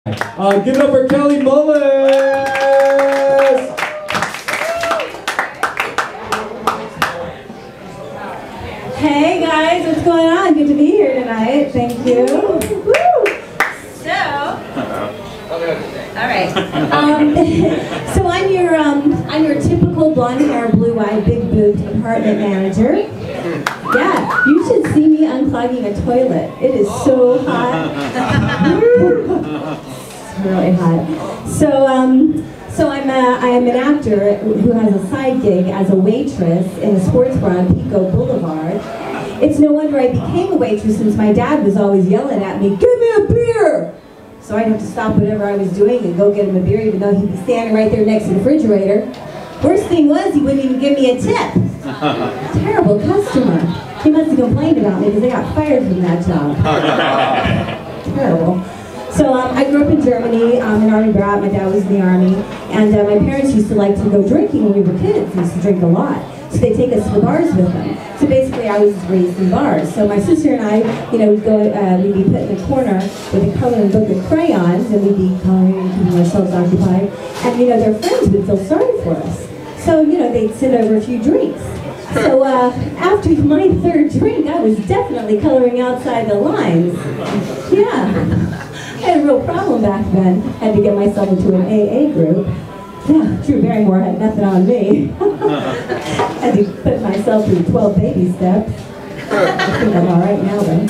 Give it up for Kelly Mullis! Hey guys, what's going on? Good to be here tonight. Thank you. Woo! So, all right. So I'm your typical blonde hair, blue-eyed, big boobed apartment manager. Yeah, you should see me unclogging a toilet. It is so hot. It's really hot. So I am an actor who has a side gig as a waitress in a sports bar on Pico Boulevard. It's no wonder I became a waitress since my dad was always yelling at me, "Give me a beer!" So I'd have to stop whatever I was doing and go get him a beer, even though he'd be standing right there next to the refrigerator. Worst thing was, he wouldn't even give me a tip. Terrible customer. He must have complained about me because I got fired from that job. Terrible. So I grew up in Germany, an Army brat. My dad was in the Army, and my parents used to like to go drinking when we were kids. We used to drink a lot. So they'd take us to the bars with them. So basically I was raised in bars. So my sister and I, we'd be put in a corner with a coloring book of crayons, and we'd be coloring and keeping ourselves occupied. And their friends would feel sorry for us. So, they'd send over a few drinks. So after my third drink, I was definitely coloring outside the lines. Yeah. I had a real problem back then. I had to get myself into an AA group. Yeah, Drew Barrymore had nothing on me. I had to put myself through 12 baby steps. I think I'm all right now, though.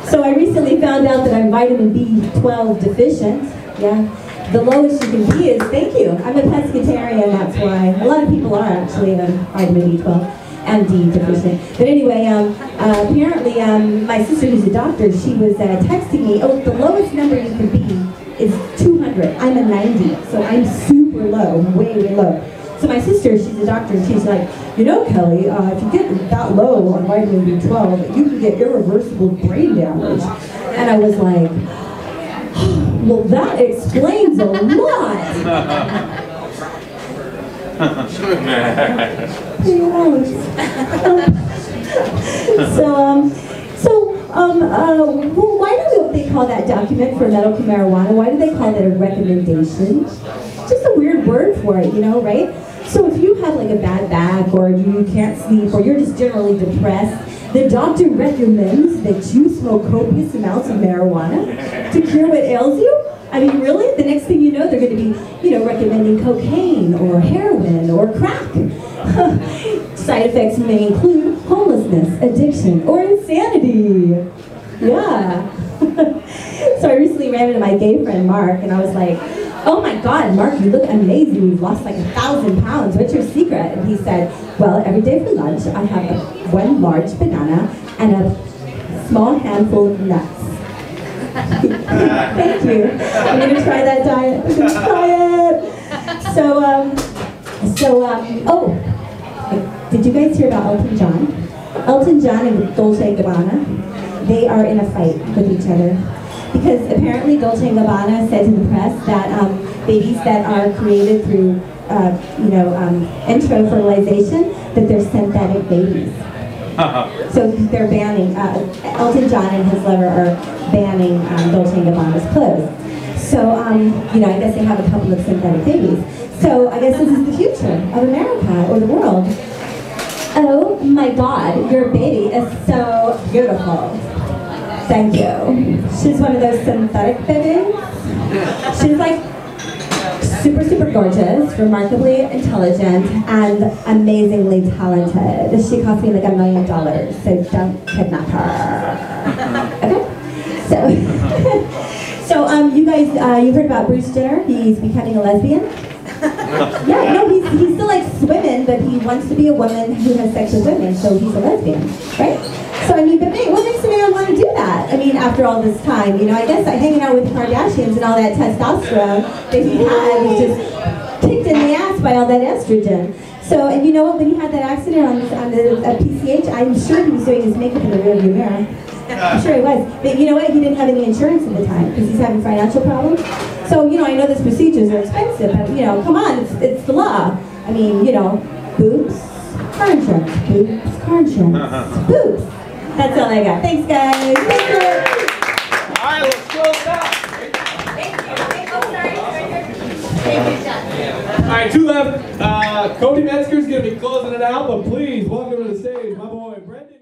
So I recently found out that I'm vitamin B12 deficient. Yeah, the lowest you can be is, thank you, I'm a pescatarian, that's why. A lot of people are actually vitamin B12 and D deficient. But anyway, apparently my sister who's a doctor, she was texting me, oh, the lowest number you can be is 200. I'm a 90, so I'm super low, way, way low. So my sister, she's a doctor, and she's like, Kelly, if you get that low on vitamin B12, you can get irreversible brain damage. And I was like, well, that explains a lot. Well, why do they call that document for medical marijuana? Why do they call that a recommendation? Just a weird word for it, right? So if you have like a bad back, or you can't sleep, or you're just generally depressed, the doctor recommends that you smoke copious amounts of marijuana to cure what ails you? I mean, really? The next thing you know, they're going to be, recommending cocaine, or heroin, or crack. Side effects may include homelessness, addiction, or insanity. Yeah. So I recently ran into my gay friend, Mark, and I was like, oh my God, Mark, you look amazing. You've lost like 1,000 pounds. What's your secret? And he said, well, every day for lunch, I have one large banana and a small handful of nuts. Thank you. I'm going to try that diet. I'm going to try it. Oh, did you guys hear about Elton John? Elton John and Dolce & Gabbana, they are in a fight with each other. Because apparently Dolce & Gabbana said to the press that babies that are created through, intro fertilization, that they're synthetic babies. So they're banning, Elton John and his lover are banning Dolce & Gabbana's clothes. So, I guess they have a couple of synthetic babies. So I guess this is the future of America or the world. Oh my God, your baby is so beautiful. Thank you. She's one of those synthetic babies. She's like super, super gorgeous, remarkably intelligent, and amazingly talented. She cost me like $1 million, so don't kidnap her. Okay? So you guys, you heard about Bruce Jenner? He's becoming a lesbian? Yeah, no, he still likes women, but he wants to be a woman who has sex with women, so he's a lesbian, right? So I mean, but what makes a man want to do that? I mean, after all this time, I guess hanging out with the Kardashians and all that testosterone that he had was just kicked in the ass by all that estrogen. So, and you know what? When he had that accident on the PCH, I'm sure he was doing his makeup in the rearview mirror. I'm sure he was. But you know what? He didn't have any insurance at the time because he's having financial problems. So, I know these procedures are expensive, but, come on, it's the law. I mean, boobs, car insurance, boobs, car insurance, boobs. That's all I got. Thanks, guys. Thank you. All right, let's close out. Thank you. right, two left. Cody Metzger's going to be closing it out, but please welcome to the stage my boy Brendan.